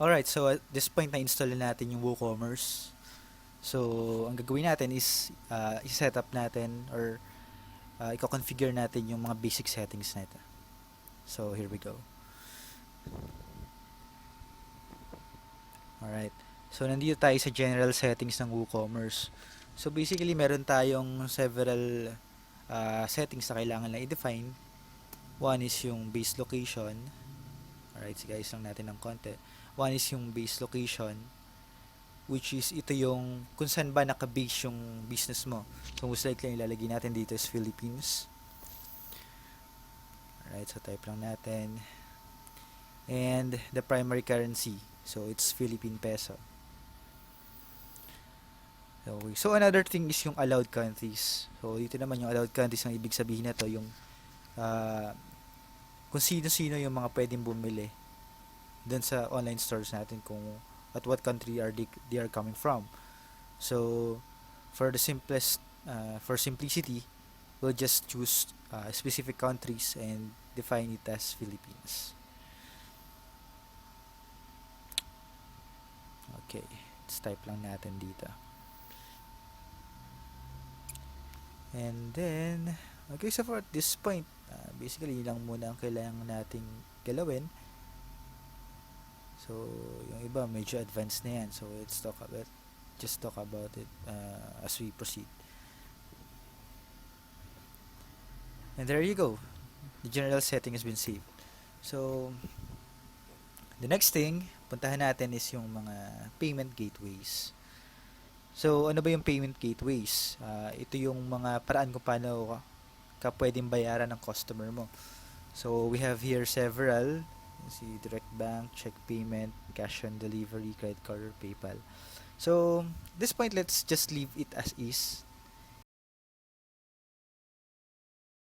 Alright, so at this point na-install na natin yung WooCommerce. So, ang gagawin natin is i-set up natin or i-configure natin yung mga basic settings nito. So, here we go. Alright. So, nandito tayo sa general settings ng WooCommerce. So, basically, meron tayong several settings na kailangan na i-define. One is yung base location. Alright, so guys lang natin ng konti. One is yung base location, which is ito yung kung saan ba naka-base yung business mo. So, most likely, ilalagay natin dito is Philippines. Alright, so type lang natin. And the primary currency. So, it's Philippine peso. Okay. So, another thing is yung allowed countries. So, dito naman yung allowed countries, ang ibig sabihin na to yung uh, kung sino-sino yung mga pwedeng bumili dun sa online stores natin, kung at what country they are coming from. So, for the simplest, for simplicity, we'll just choose specific countries and define it as Philippines. Okay, let's type lang natin dito. And then, okay, so for at this point, basically lang muna ang kailangan nating galawin. So, yung iba medyo advanced na yan. So, just talk about it as we proceed. And there you go. The general setting has been saved. So, the next thing, puntahan natin is yung mga payment gateways. So, ano ba yung payment gateways? Ito yung mga paraan kung paano ka pwedeng bayaran ng customer mo. So, we have here several. Si direct bank, check payment, cash on delivery, credit card, or PayPal. So, at this point, let's just leave it as is.